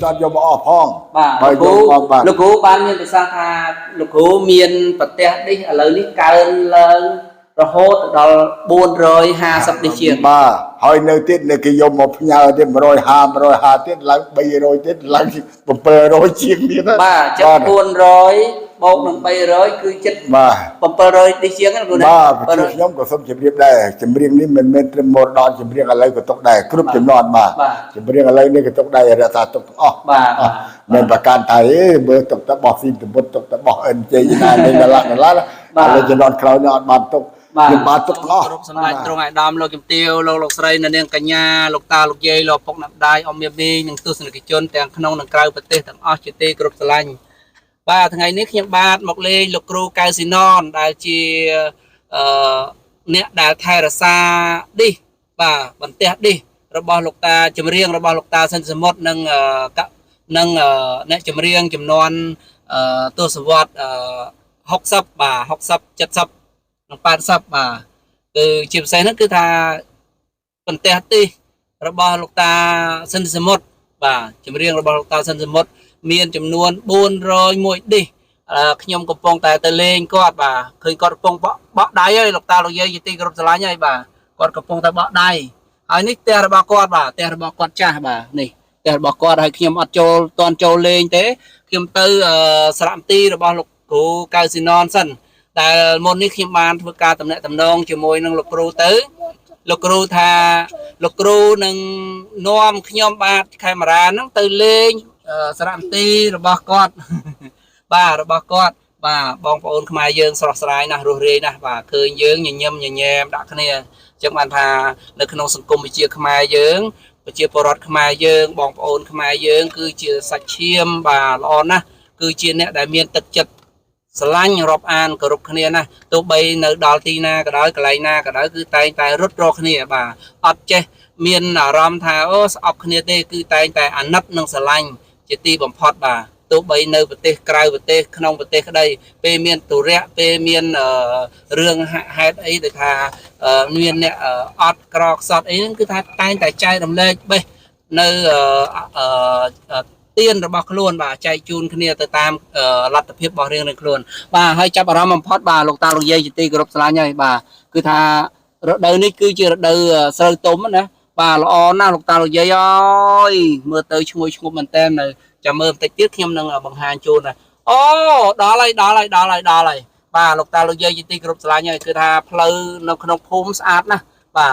อดยมออกห้อง bà lục cú ban miền sang tha lục cú miền bật tè đi ở lời lý cơn lên rồi hốt đó buồn rồi hà sập đi chuyện bà hỏi nơi tiết này cái yom một nhà thì rồi hà tiết lại bây rồi tiết lại một bờ rồi chiên đi đó bà chắc buồn rồi bột mình bây rồi cứ chết bà bờ rồi đi chiên cái này bà cái nhóm của sông chìm riêng đây chìm riêng ní mình một đòn chìm riêng ở đây của tộc đây cướp chìm non bà chìm riêng ở đây ní cái tộc đây là ta tộc bà nên bà can thấy bữa tộc ta bỏ phim từ một tộc ta bỏ ẩn chơi như này nên là là chìm non khâu non bàn tộc bà tộc nóสมัยตรงไอ้ดำเราเก็บเตียวเราหลอกใส่นั่นเองกัญญาหลอกตาหลอกเย่หลอกพกนับได้อมเมียบีหนึ่งตัวสนิทจนแต่ขนมหนึ่งกลายประเทศทั้งออสเตรเลียกรุบสลันบ้าทั้งไงนี้ขยับบาดหมกเลยหลอกครูกายสินอนได้จีเนี่ยได้ไทยรัสซาดิบ้าบันเตะดิระบอบหลอกตาจำเรียงระบอบหลอกตาเส้นสมดนั่งเนี่ยจำเรียงจำนวนตัวสวัสดิ์60 บ่า60 70น้องปานซับบ่าคือจิบใส่นั่นคือทาเป็นเตะตีระบอบลูกตาเส้นสมุดบ่าจำเรียงระบอบลูกตาเส้นสมุดมีจำนวน400มวยดิขยมกระปองแต่ตะเลงกอดบ่าเคยกอดกระปองเบาได้เลยลูกตาลูกเยยตีกระปสลายใหญ่บ่ากอดกระปองแต่เบาได้อันนี้เตะระบอบกอดบ่าเตะระบอบกอดจ้าบ่านี่เตะระบอบกอดให้ขยมอัดโจตอนโจเลงเตะขยมตื้อสลัมตีระบอบลูกกูกายสินอนสั้นแต่มนนี้ขีมานเพื่อการตำแหน่งตำนองจมวยนังลูกครูตื้อลูกครูทาลูกครูนังนอมขยมบาดไขมารานังตื้อเลงสระตีระบกอดบ้าระบกอดบ้าบองปอนขมายเยิงสลสลายนะรูเรนะบ้าเคยเยิงยิ่งแยมดักเนี่ยจังมันพาในขนมสังคมไปเชียขมายเยิงไปเชียปรดขมายเยิงบองปอนขมายเยิงคือเชียสักเชียมบ้าร้อนนะคือเชียเนี่ยได้เมียนตึกจัดสลังรบอ่านกรุบขณีนะตัวใบเนื้อดอลตีนาก็ได้กลายนาก็ได้คือแต่รถรอขณีบ่าอัดเจเมียนรำทาโอสอบขณีเตคือแต่อันนับนังสลังจะตีบ่มพอดบ่าตัวใบเนื้อประเทศไกลประเทศขนมประเทศก็ได้เปเมียนตัวเระเปเมียนเรื่องหายไอ้แต่ทาเมียนเนี่ยอัดกรอกสอดไอ้นั่นคือทาแต่ใจดำเนินไปเนื้อเตียนระบคล้วนบ่าใจจูนขณีแต่ตามรัฐเพียบบเรียงในคล้วนบ่าให้จับอารมณ์พอดบ่าลูกตาลูกเย่จิตีกรบสลายใหญ่บ่าคือทาเดินนี่คือจะเดินเสยตุ้มนะบ่าละอหน้าลูกตาลูกเย่ย้อยเมื่อเตยช่วยมันเต็มเลยจะเมื่อแต่tiếเข้มนึงบางหางจูนนะโอ้ดออะไรบ่าลูกตาลูกเย่จิตีกรบสลายใหญ่คือทาเพลินขนมพุ่มสะอาดนะบ่า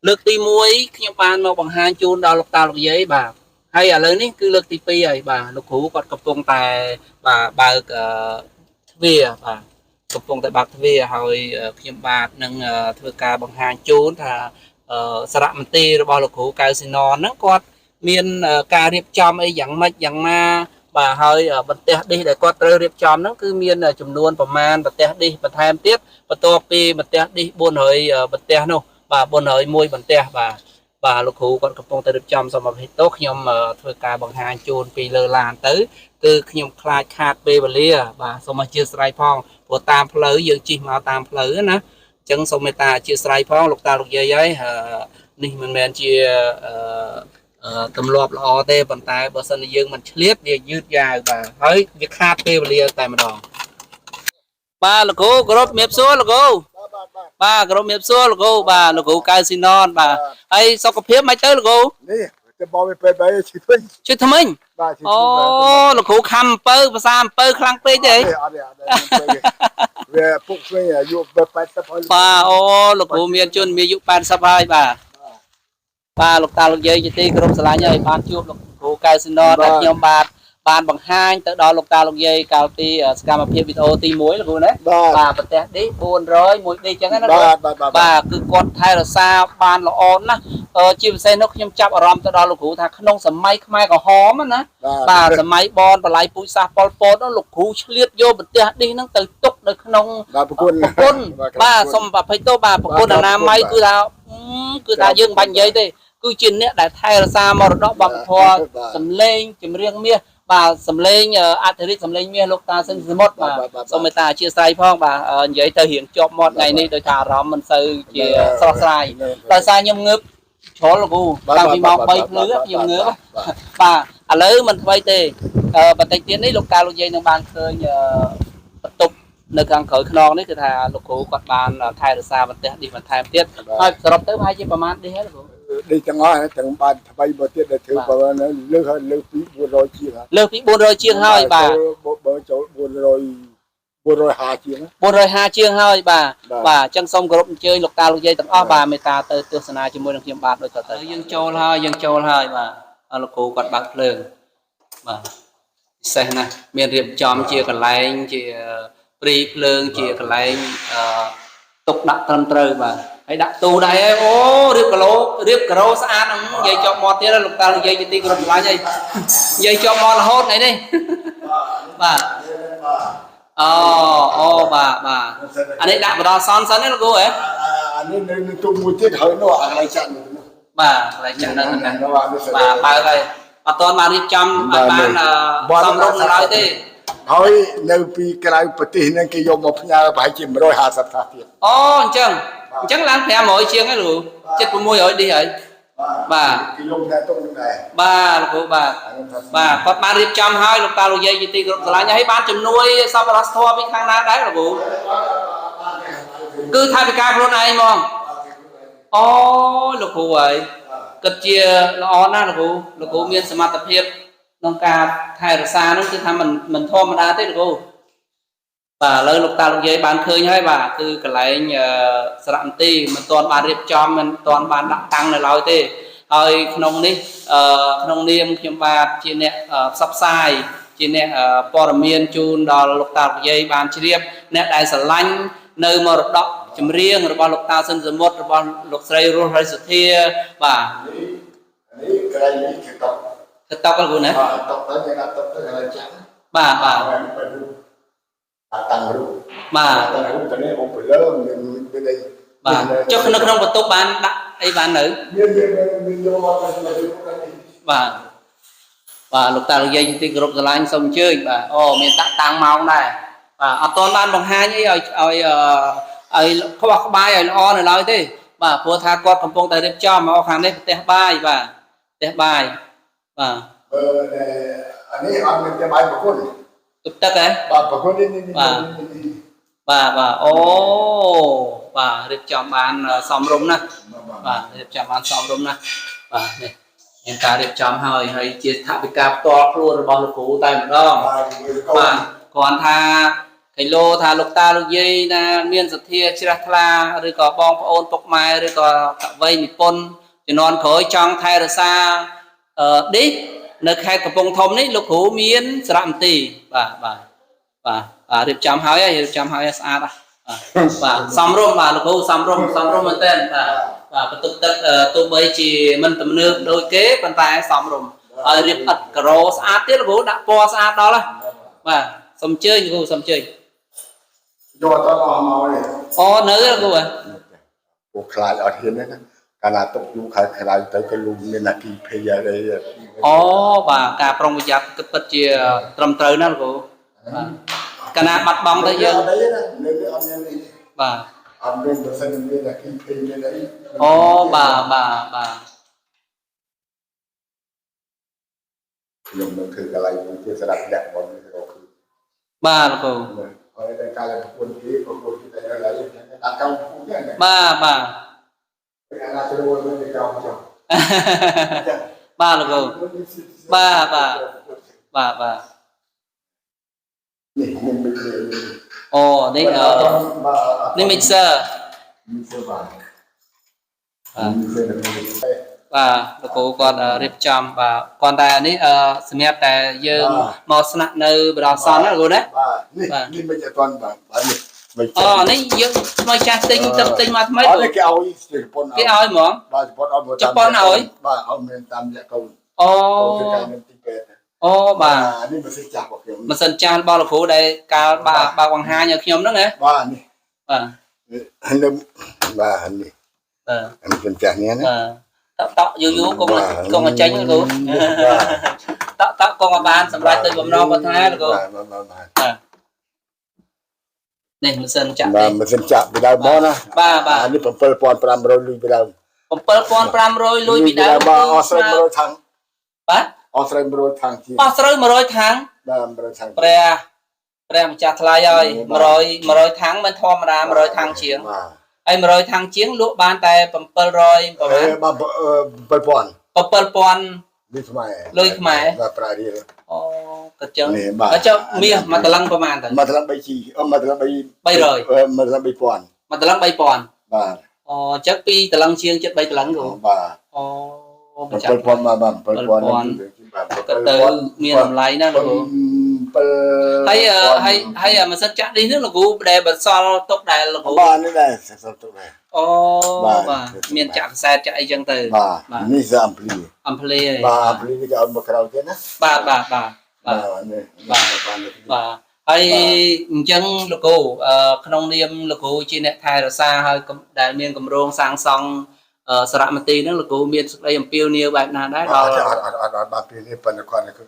เลือกตีมวยขยมปานมาบางหางจูนดอลูกตาลูกเย่บ่าhay ở lớn ní cứ lực tí pi ấy bà lục hú còn cặp tông tài bà thvia bà cặp tông tại bạc thvia hồi phim bạc nâng thưa ca bằng hàng chốn thà sạm tê rồi bao lục hú cao xin non nó quạt miền ca riệp chom ấy dạng ma bà hơi bật tè đi để quạt rơi riệp chom nó cứ miền chùm luônประมาณbật tè đi bật thêm tiếp bật to pi bật tè đi buồn hơi bật tè nô bà buồn hơi môi bật tè bàลูกครูcòn cặp tông tại được chăm xong mà phải tốt nhom thôi cả bằng hai chôn pi lơ làn tới từ nhom khai khát về bờ lia bà xong mà chia sài phong của tam phơi dương chi mà tam phơi nè chẳng xong người ta chia sài phong lục ta lục dây ấy nị mình chia tầm lọp lọ tê bàn tay bờ sân dương mình liếc để dứt dài bà thấy việc khát về bờ lia tại mà đòn bàลูกครูกรบเมียบซัวลูกครูbàกรมเมียบซัวลูกกูbàลูกกูกายสินอนbàไอ้สกปรกไม่เจอลูกกูนี่จะบอกไปไปชื่อทำไมโอ้ลูกกูคำเปิลภาษาเปิลครั้งเป๊ะเลยเวียพวกเวียอยู่ไปสะพายbàโอ้ลูกกูมีจุนมีอยู่ปานสะพายbàลูกตาลูกเย่จะตีกรมสลายใหญ่บ้านจูบลูกกูกายสินอนแต่ยมบาดบ้านบางห้างแต่ดอลูกตาลูกเย่กาวตีสกามาเพียบวิดีโอตีมวยลูกกูนะbàประเทศดิ400มวยดีจังงั้นนะbàคือกดไทยเราซาบ้านเราอ่อนนะจิมเซนกยมจับอารมณ์แต่ดอลูกกูถ้าขนมสมัยขมายก็หอมนะbàสมัยบอลปลายปุยซาปอลโปนแล้วลูกกูเฉลี่ยโยประเทศดินั่งตื่นตุกในขนมประกุนbàสมบัติไพโตbàประกุนนาไม้คือทายื่นบันยัยดิคือจินเนี่ยได้ไทยเราซามรดกบังพอสำเร็จจิมเรียงเมียbà sầm lênอัฐิสำเร็จเมียลูกตาเส้นสมดbàสมัยตาchia sẻ phong bà vậy thể hiện cho một ngày này đôi thà rắm mình sư chia sẻ tại sao nhom ngớp chó là cô tao bị mọc bay lứa nhom ngớp bà ឥឡូវមិនថ្មីទេបន្តិចទៀតនេះលោកតាលោកយាយនឹងបានឃើញបន្ទប់នៅខាងក្រោយខ្នងនេះគឺថាលោកគ្រូគាត់បានថែរក្សាបន្ទះឌីសបន្ថែមទៀតហើយសរុបទៅប្រហែលជាប្រមាណឌីសហើយលោកគ្រូ đi chẳng ai chẳng bàn thay bờ tiết để thứ bờ nó lướt hơn lướt phí buồn rồi chia hả លើសពី400ជាងហើយបាទ bờ chỗ buồn rồi 2 chia 450ជាងហើយបាទអញ្ចឹងសូមគោរពអញ្ជើញលោកតាលោកយាយទាំងអស់បាទមេត្តាទៅទស្សនាជាមួយនឹងខ្ញុំបាទដូចតទៅយើងចូលហើយបាទលោកគ្រូគាត់បើកភ្លើងបាទពិសេសណាស់មានរៀបចំជាកន្លែងជាព្រីភ្លើងជាកន្លែងទុកដាក់ត្រឹមត្រូវបាទហើយដាក់ទូដែរហើយអូរៀបការ៉ូស្អាតហ្នឹងនិយាយជាប់មាត់ទៀតលោកតានិយាយទីក្រុមឆ្លាញ់ហើយនិយាយជាប់មាត់រហូតអីនេះបាទអូបាទអានេះដាក់បដសនសិនណាលោកគ្រូហ៎អានេះនៅទុំមួយទៀតហើយនោះអាកន្លែងចាក់នោះ បាទកន្លែងចាក់ហ្នឹងបាទបើហើយអត់ទាន់បានរៀបចំបានសំរុំនៅឡើយទេហើយនៅពីក្រៅប្រទេសហ្នឹងគេយកមកផ្ញើប្រហែលជា150ថាទៀតអូអញ្ចឹងឡើង500ជាងហើយលោកជិត600ឌីហើយបាទគេយកតែទុំហ្នឹងដែរបាទលោកគ្រូបាទគាត់បានរៀបចំហើយលោកតាលោកយាយជាទីគ្រប់ស្រឡាញ់ហើយបានជំនួយសប្បុរសធម៌ពីខាងណាដែរលោកគ្រូគឺថាវិការខ្លួនឯងហ្មងអូលោកគ្រូហើយគិតជាល្អណាស់លោកគ្រូមានសមត្ថភាពក្នុងការថែរក្សានោះគឺថាមិនធម្មតាទេលោកគ្រូបាទឥឡូវលោកតាលោកយាយបានឃើញហើយបាទគឺកន្លែងសារមន្ទីរមិនទាន់បានរៀបចំមិនទាន់បានដាក់តាំងនៅឡើយទេហើយក្នុងនេះក្នុងនាមខ្ញុំបាទជាអ្នកផ្សព្វផ្សាយជាអ្នកព័ត៌មានជូនដល់លោកតាលោកយាយបានជ្រាបអ្នកដែលស្រឡាញ់នៅមរតកចម្រៀងរបស់លោកតាស៊ិនសមុទ្ររបស់លោកស្រីរស់រិសុធាបាទនេះក្រែងនេះគឺតុកលោកគ្រូណាតុកទៅគេដាក់តុកទៅកន្លែងចាក់បាទតាំងរូបតាំងរូបទៅនេះអង្គលើមានអីបាទចុះក្នុងបន្ទប់បានដាក់អីបាននៅមានយកមកបាទលោកតាលោកយាយទីគោរពស្រឡាញ់សូមអញ្ជើញបាទអូមានដាក់តាំងម៉ោងដែរបាទអត់ទាន់បានបង្ហាញអីឲ្យខ្វះក្បាយឲ្យល្អនៅឡើយទេបាទព្រោះថាគាត់កំពុងតែរៀបចំមកខាងនេះផ្ទះបាយបាទផ្ទះបាយបាទអានេះអត់មានផ្ទះបាយប្រគុណទឹកហ៎បាទប្រគុណនេះបាទអូបាទរៀបចំបានសមរម្យណាស់បាទរៀបចំបានសមរម្យណាស់បាទនេះមានការរៀបចំហើយជាថវិកាផ្ទាល់ខ្លួនរបស់លោកគ្រូតែម្ដងបាទគ្រាន់ថាគីឡូថាលោកតាលោកយាយណាមានសទ្ធាជ្រះថ្លាឬក៏បងប្អូនពុកម៉ែឬក៏កវីនិពន្ធជំនាន់ក្រោយចង់ថែរក្សាឌីសនៅខេត្តកំពង់ធំនេះលោកគ្រូមានសារមន្ទីរបាទរៀបចំហើយស្អាតបាទសំរុំបាទលោកគ្រូសំរុំមែនតើបាទបន្ទប់ទឹកទោះបីជាមិនទំនើបដូចគេប៉ុន្តែសំរុំហើយរៀបឥដ្ឋការ៉ូស្អាតទៀតលោកគ្រូដាក់ពណ៌ស្អាតដល់បាទសូមអញ្ជើញលោកគ្រូសូមអញ្ជើញយកតអស់មកនេះអូនៅលោកគ្រូពួកខ្លាចអត់ហ៊ានណាកាលណាຕົកយូរខែក្រៅទៅក៏លូមានអាគីភ័យអីអូបាទការប្រុងប្រយ័ត្នគិតពិតជាត្រឹមត្រូវណាលោកគ្រូបាទកាលណាបាត់បង់ទៅយើងនៅអត់មានបាទអត់មានបើសិនមានអាគីភ័យមានអីអូបាទខ្ញុំនឹងធ្វើកន្លែងមួយទៀតសម្រាប់ដាក់បងនេះក៏គឺបាទលោកគ្រូហើយតែកាលប្រពន្ធគេតែឥឡូវដាក់កោពុំហ្នឹងបាទអាណាចូលទៅកោចុះបាទលោកគ្រូបាទនេះមិនអូនេះនេះ mixer បាទលោកគ្រូគាត់រៀបចំបាទគាត់តែនេះសម្រាប់តែយើងមកស្នាក់នៅបដសនណាលោកគ្រូណាបាទនេះមិនអត់ទាន់បាទនេះអូនេះយើងថ្មីចាស់ទិញមកថ្មីអត់គេឲ្យជប៉ុនគេឲ្យហ្មងបាទជប៉ុនឲ្យបាទឲ្យមានតាមរយៈកូនអូធ្វើការនៅទីពេទ្យអូបាទនេះម៉ាស៊ីនចាស់របស់ខ្ញុំម៉ាស៊ីនចាស់របស់លោកគ្រូដែលកាលបើបង្ហាញឲ្យខ្ញុំហ្នឹងណាបាទនេះបាទបាទនេះម៉ាស៊ីនចាស់នេះណាតក់យូរកុំចេញលោកគ្រូតក់កុំបានសម្រាប់ទៅបំណងប្រាថ្នាលោកគ្រូបាទនេះម៉ាស៊ីនចាក់បាទម៉ាស៊ីនចាក់ពីដើមមកណាបាទនេះ7500លុយពីដើម7500លុយពីដើមបាទអស់100ថងបាទ អស់ស្រី100thángជា បោះស្រូវ100tháng បាទ100tháng ព្រះម្ចាស់ថ្លៃហើយ100 tháng មិនធម្មតា100 tháng ជាងហើយ100 tháng ជាងលក់បានតែ700ប្រហែល បាទ7000 លុយខ្មែរ បាទប្រារៀល អូក៏ចឹងហើយចុះមាសមកតឡឹងប្រហែលទៅ មកត្រឹម3ជីមកត្រឹម3 300 មកត្រឹម3000 មកតឡឹង 3000 បាទ អូចឹងពីតឡឹងជាងចិត្ត3តឡឹងគ្រូ បាទ អូ 7000បាទ7000 ក៏ទៅមានតម្លៃណាស់លោកគ្រូហើយម៉ាស៊ីនចាក់នេះលោកគ្រូដែលបន្សល់ទុកដែលលោកគ្រូ បាទនេះដែរសល់ទុកដែរ អូបាទមានចាក់ខ្សែចាក់អីចឹងទៅ បាទនេះគឺអំភ្លី អំភ្លី បាទអំភ្លីនេះគេឲ្យមកក្រៅទៀតណា បាទនេះ បាទ បាទហើយអញ្ចឹងលោកគ្រូក្នុងនាមលោកគ្រូជាអ្នកថែរក្សាហើយដែលមានគម្រោងសាងសង់សារមន្ទីរហ្នឹងលោកគ្រូមានសេចក្តីអំពាវនាវបែបណាដែរដល់ អត់បាទពេលនេះប៉ុន្តែគាត់គេ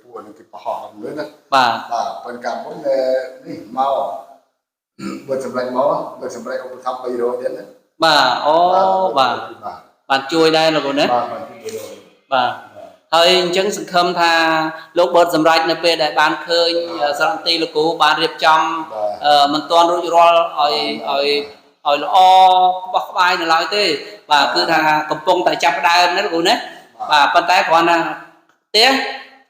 ពួកនឹងគេបោះហ្នឹងណា បាទ បាទប៉ុន្តែកាលមុននេះមកបើសម្រាប់មកបើសម្រាប់ឧបត្ថម្ភ300ទៀតណា បាទអូបាទបានជួយដែរលោកគ្រូណា បាទហើយអញ្ចឹងសង្ឃឹមថាលោកបត់សម្រាប់នៅពេលដែលបានឃើញសារមន្ទីរលោកគ្រូបានរៀបចំមិនទាន់រួចរាល់ឲ្យល្អក្បោះក្បាយនៅឡើយទេបាទគឺថាកំពុងតែចាប់ផ្ដើមណាលោកគ្រូណាបាទប៉ុន្តែគ្រាន់តែផ្ទះ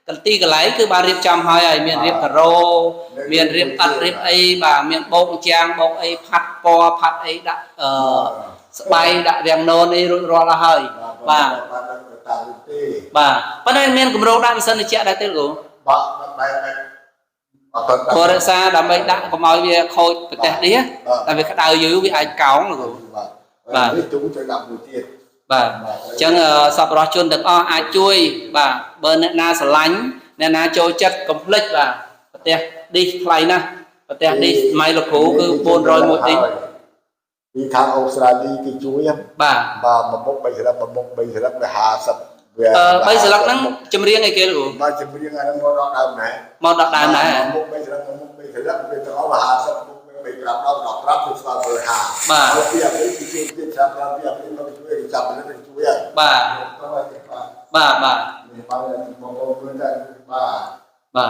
កន្ទីកន្លែងគឺបានរៀបចំហើយមានរៀបការ៉ូមានរៀបអត់រៀបអីបាទមានបោកជាងបោកអីផាត់ពណ៌ផាត់អីដាក់ស្បែកដាក់វាំងននអីរួចរាល់ហើយបាទបាទប៉ុន្តែមានគម្រោងដាក់ម៉ាស៊ីនត្រជាក់ដែរទេលោកគ្រូ បាទ រក្សាដើម្បីដាក់កុំឲ្យវាខូចប្រទេសនេះតែវាក្តៅយូរវាអាចកោងលោកគ្រូ បាទនេះទូទៅដាក់មួយទៀត បាទអញ្ចឹងសប្បុរសជនទាំងអស់អាចជួយបាទបើអ្នកណាស្រឡាញ់អ្នកណាចូលចិត្តកុំភ្លេចបាទប្រទេសឌីសថ្លៃណាស់ប្រទេសឌីសថ្មីលោកគ្រូគឺ400មួយឌីស ពីខាងអូស្ត្រាលីគេជួយ បាទ បាទមកមុខ3ស្លឹកមកមុខ3ស្លឹកវា50វា 3ស្លឹកហ្នឹងចម្រៀងអីគេលោកគ្រូ បាទចម្រៀងអាហ្នឹងមកដល់ដើមដែរ មកដល់ដើមដែរ មុខ3ស្លឹកមកមុខ3ស្លឹកវាទៅអស់50មុខ3 5ដល់15គឺស្មើ50 បាទ ហើយពីអានេះគឺជួយចាប់ដល់ពីអានេះមកជួយចាប់នេះទៅជួយហើយ បាទបាទបាទ នេះបាទបងប្អូនមើលតែបាទ បា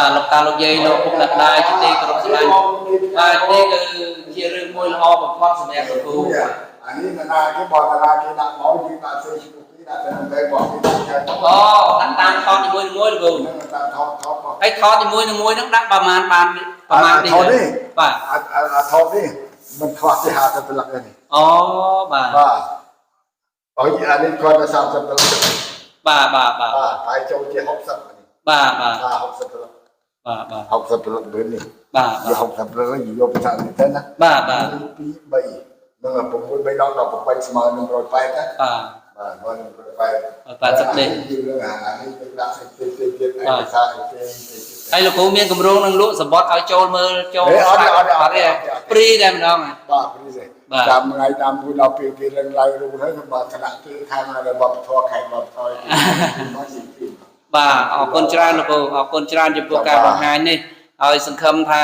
ទលោកតាលោកយាយលោកពុកអ្នកដែរជាទីគោរពស្រឡាញ់បាទនេះគឺជារឿងមួយល្អបំផុតសម្រាប់លោកគ្រូ អានេះណាគេบอกណាគេដាក់មកយើងដាក់ Facebook នេះដាក់ទៅក្នុងរបស់គេដាក់ចែក អូដាក់តាមថតជាមួយលោកគ្រូ តាមថតមក ហើយថតជាមួយហ្នឹងដាក់ប្រមាណបានប្រមាណនេះបាទ អាថតនេះមិនខ្វះទេ50ប្លឹកទេ អូបាទ បាទអុយអានេះគាត់ទៅ30ប្លឹក បាទបាទ បាទហើយចូលជា60នេះ បាទបាទ 60ប្លឹក បាទ 60ប្លឹកវិញនេះ បាទ យក60ប្លឹកនេះយកទៅតាមនេះទៅណា បាទបាទ 2 3នឹង6 3ដល់18ស្មើនឹង180ណា បាទ បាទ180 80នេះ យើងរឿងអានេះទៅដាក់សេចក្ដីទៀតឯកសារផ្សេង ហើយលោកគ្រូមានគម្រោងនឹងលក់សម្បត្តិឲ្យចូលមើលចូលព្រីតែម្ដង បាទព្រីទេតាមថ្ងៃតាមមួយដល់ពេលគេឡើងឡើងរូបហើយបាទថ្នាក់គេខាងរបស់ធរខេត្តរបស់ធរមកជាពី បាទអរគុណច្រើនលោកគ្រូអរគុណច្រើនចំពោះការបង្ហាញនេះហើយសង្ឃឹមថា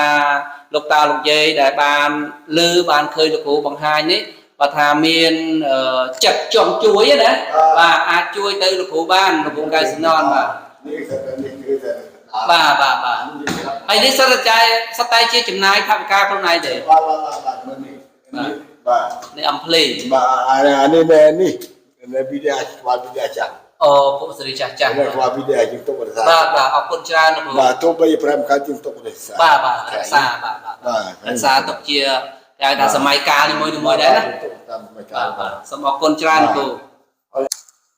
លោកតាលោកយាយដែលបានឮបានឃើញលោកគ្រូបង្ហាញនេះបើថាមានចិត្តចង់ជួយណាបាទអាចជួយទៅលោកគ្រូបានលោកគ្រូកែសំណនបាទ នេះគឺគឺតែ បាទហើយនេះសិតតែជាចំណាយថវិកាខ្លួនឯងទេ បាទមើលនេះបាទ នេះអំភ្លេង បាទអានេះនេះវីដេអូស្វាវីដេអូចាស់ អូពុកសេរីចាស់ ស្វាវីដេអូជាងទុករក្សា បាទអរគុណច្រើនលោកគ្រូ បាទទោះបី5ខែជាងទុករក្សា បាទរក្សាបាទរក្សាទុកជាគេថាសម័យកាលនីមួយដែរណា តាមសម័យកាល បាទសូមអរគុណច្រើនលោកគ្រូ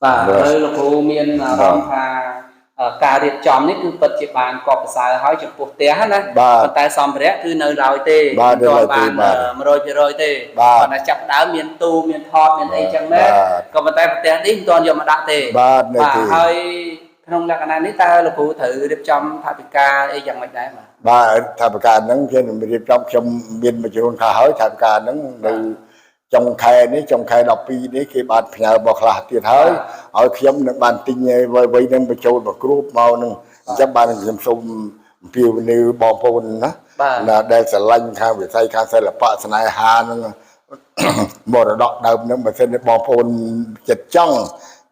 បាទហើយលោកគ្រូមានអារម្មណ៍ថាការរៀបចំនេះគឺពិតជាបានកប់ប្រសើរហើយចំពោះផ្ទះណាប៉ុន្តែសម្ភារៈគឺនៅឡើយទេមិនទាន់បាន100%ទេប៉ុន្តែចាប់ដើមមានទូមានថតមានអីចឹងណាក៏ប៉ុន្តែផ្ទះនេះមិនទាន់យកមកដាក់ទេបាទហើយក្នុងលក្ខណៈនេះតើលោកគ្រូត្រូវរៀបចំថវិកាអីយ៉ាងម៉េចដែរបាទថវិកាហ្នឹងគេរៀបចំខ្ញុំមានមួយចំនួនខ្លះហើយថវិកាហ្នឹងនៅចុងខែនេះចុងខែ12នេះគេបានផ្ញើមកខ្លះទៀតហើយឲ្យខ្ញុំនឹងបានទិញអ្វីនឹងបញ្ចូលមកគ្រូមកនឹងអញ្ចឹងបានខ្ញុំសូមអំពាវនាវបងប្អូនណាដែលស្រឡាញ់ខាងវិស័យខាងសិល្បៈស្នេហានឹងមរតកដើមនឹងបើសិនបងប្អូនចិត្តចង់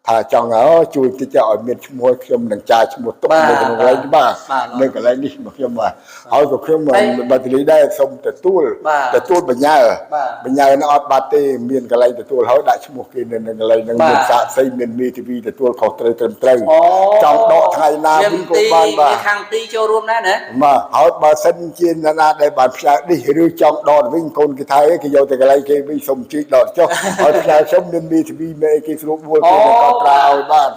ថាចង់ជួយតិចឲ្យមានឈ្មោះខ្ញុំនឹងចាយឈ្មោះទុកនៅក្នុងកន្លែងបាទនៅកន្លែងនេះមកខ្ញុំបាទហើយក៏ខ្ញុំបាត់លីដែរសូមទទួលបញ្ញានឹងអត់បាត់ទេមានកន្លែងទទួលហើយដាក់ឈ្មោះគេនៅកន្លែងនឹងមានសាកសីមានមេធាវីទទួលខុសត្រូវត្រឹមត្រូវចង់ដកថ្ងៃណាវិញក៏បានបាទខាងទីចូលរួមដែរណាបាទហើយបើសិនជាណាដែលបានផ្សាយនេះឬចង់ដកវិញកូនគេថៃគេយកទៅកន្លែងគេវិញសូមជួយដកចុះហើយផ្សាយខ្ញុំមានមេធាវីមេគេស្រួលបួលគេក៏ត្រាឲ្យបាន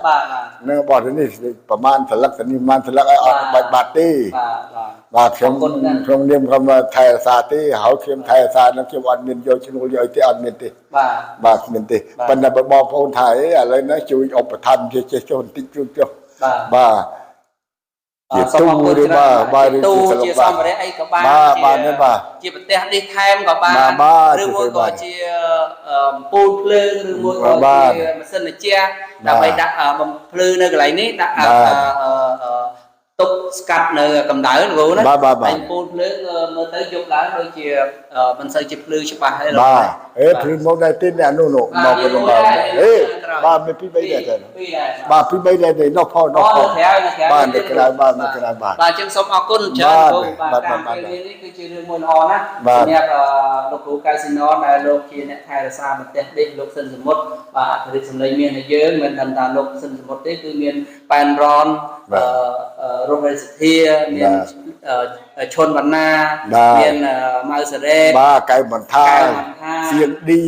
នៅបទនេះប្រមាណថលឹកនេះប្រមាណថលឹកឲ្យអត់បាច់បាត់ទេបាទខ្ញុំក្នុងនាមខ្ញុំថែរក្សាទេហើយខ្ញុំថែរក្សានឹងខ្ញុំអត់មានយកឈ្នួលយកទេអត់មានទេបាទគ្មានទេប៉ុន្តែបងប្អូនថៃឥឡូវនេះជួយឧបត្ថម្ភចេះចុះបន្តិចចុះបាទជាទូឬបាទជាសម្ភារៈអីក៏បានជាប្រទេសនេះថែមក៏បានឬមួយក៏ជាពូលភ្លើងឬមួយក៏ជាម៉ាស៊ីនជះដើម្បីដាក់បំភ្លឺនៅកន្លែងនេះដាក់ទុកស្កាត់នៅកម្ដៅលោកណាតែពូលភ្លើងមើលទៅយកឡើងដូចជាមិនសូវជាភ្លឺច្បាស់ទេលោកបាទភ្លឺមកដែរទេអានោះមកពីបាទមានពី3ដែរបាទពី3ដែរនោះផងបាទនៅក្រៅបាទចឹងសូមអរគុណច្រើនបាទការនេះគឺជារឿងមួយល្អណាស់សម្រាប់លោកគ្រូកៅស៊ីណនដែលលោកជាអ្នកថែរក្សាប្រទេសនេះលោកសិនសមុទ្របាទអធិរាជសម្លេងមានតែយើងមិនដឹងថាលោកសិនសមុទ្រទេគឺមានប៉ែនរ៉នរស់រាជសធាមានឈុនវណ្ណាមានម៉ៅសារ៉េបាទកៅបន្ថាសៀងឌី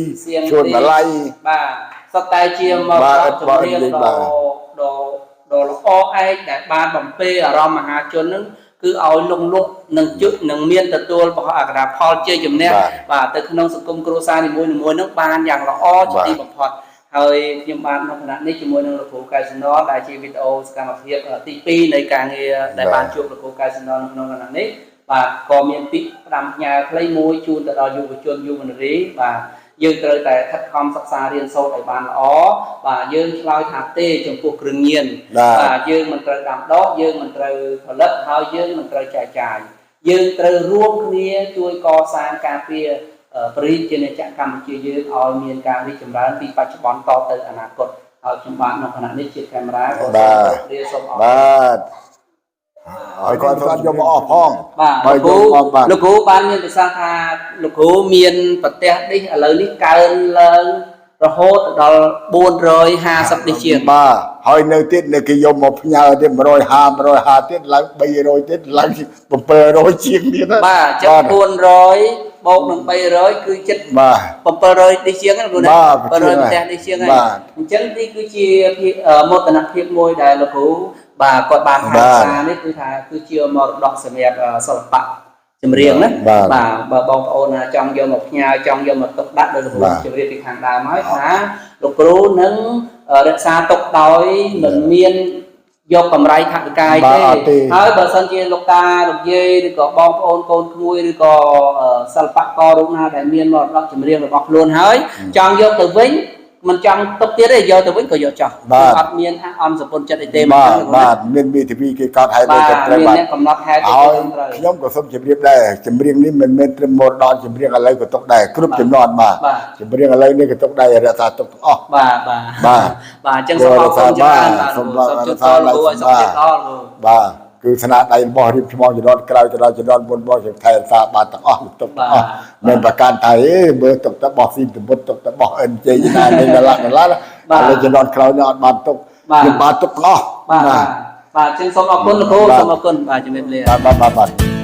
ឈុនម្លៃបាទសុទ្ធតែជាមកចម្រៀងដ៏ល្អឯកដែលបានបំពេអារម្មណ៍មហាជននឹងគឺឲ្យលងលក់នឹងជឹកនឹងមានទទួលអក្សរផលជ័យជំនះបាទទៅក្នុងសង្គមគ្រួសារនីមួយៗនឹងបានយ៉ាងល្អជាទីបំផុតហើយខ្ញុំបានក្នុងគណៈនេះជាមួយនឹងលោកគ្រូកៅស៊ីណនដែលជាវីដេអូសកម្មភាពទី2នៃការងារដែលបានជួបលោកគ្រូកៅស៊ីណនក្នុងគណៈនេះបាទក៏មានពាក្យផ្ដាំផ្ញើខ្លីមួយជូនទៅដល់យុវជនយុវនារីបាទយើងត្រូវតែខិតខំសិក្សារៀនសូត្រឲ្យបានល្អបាទយើងឆ្លើយថាទេចំពោះគ្រឿងញៀនបាទយើងមិនត្រូវដាំដុះយើងមិនត្រូវផលិតហើយយើងមិនត្រូវចែកចាយយើងត្រូវរួមគ្នាជួយកសាងការពារប្រជាជាតិកម្ពុជាយើងឲ្យមានការរីកចម្រើនពីបច្ចុប្បន្នតទៅអនាគតហើយខ្ញុំបានក្នុងគណៈនេះជាកាមេរ៉ាក៏សូមអរគុណបាទហើយគាត់យកមកអស់ផងបាទលោកគ្រូបានមានប្រសាសន៍ថាលោកគ្រូមានប្រទេសនេះឥឡូវនេះកើនឡើងរហូតដល់450នេះជាងបាទហើយនៅទៀតនៅគេយកមកផ្ញើទៀត150ទៀតឡើង300ទៀតឡើង700ជាងទៀតបាទចឹង400បូកនឹង300គឺចិត្ត700នេះជាងណាគ្រូណា700ប្រទេសនេះជាងហើយអញ្ចឹងនេះគឺជាមោទនភាពមួយដែលលោកគ្រូបាទគាត់បានថែរក្សានេះគឺថាគឺជាមរតកសម្រាប់សិល្បៈចម្រៀងណាបាទបើបងប្អូនចង់យកមកផ្ញើចង់យកមកទុកដាក់ដោយលោកគ្រូជម្រាបពីខាងដើមហើយថាលោកគ្រូនឹងរក្សាទុកដោយមិនមានយកកម្រៃថវិកាទេហើយបើសិនជាលោកតាលោកយាយឬក៏បងប្អូនកូនក្មួយឬក៏សិល្បកររូបណាដែលមានមរតកចម្រៀងរបស់ខ្លួនហើយចង់យកទៅវិញមិនចង់ទុកទៀតទេយកទៅវិញក៏យកចោះអត់មានអន់សពុនចិត្តអីទេបាទមានមេធាវីគេកត់ហេតុដូចតែត្រូវបាទមានកំណត់ហេតុឲ្យខ្ញុំក៏សូមជម្រាបដែរចម្រៀងនេះមិនមែនត្រឹមមរតកចម្រៀងឥឡូវក៏ទុកដែរគ្រប់ចំនួនបាទចម្រៀងឥឡូវនេះក៏ទុកដែររក្សាទុកទាំងអស់បាទអញ្ចឹងសូមអរគុណច្រើនបាទសូមជូនដល់លោកឲ្យសុខចិត្តដល់បាទគឺស្នាដៃរបស់រៀបឆ្មងចរន្តក្រៅចរន្តមុនរបស់ខ្ញុំថែរក្សាបានទាំងអស់ទុកទាំងអស់មិនប្រកាន់ថាមើលទុកតែបោះស៊ីទៅមុតទុកតែបោះអិនជ័យណានៃដលាក់ហើយចរន្តក្រៅនេះអត់បានទុកខ្ញុំបានទុកទាំងអស់បាទអញ្ចឹងសូមអរគុណលោកគ្រូសូមអរគុណបាទជំរាបលាបាទ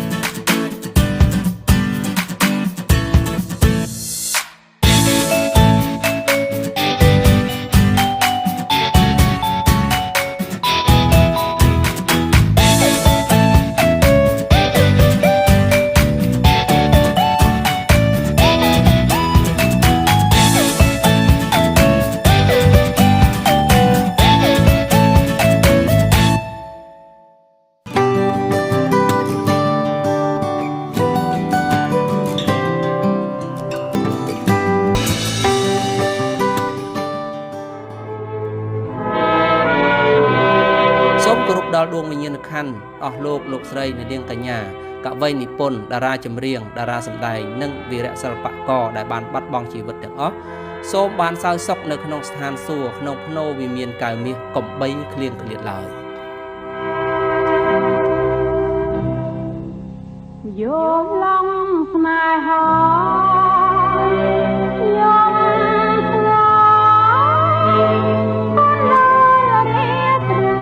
ដល់ដួងវិញ្ញាណក្ខន្ធអស់លោកស្រីនាងកញ្ញាកវីនិពន្ធតារាចម្រៀងតារាសម្ដែងនិងវីរៈសិល្បករដែលបានបាត់បង់ជីវិតទាំងអស់ សូមបានសោយសុខនៅក្នុងស្ថានសួគ៌ក្នុងភ្នោវិមានកៅមាសកំបីគ្លៀងគ្លាតឡើយ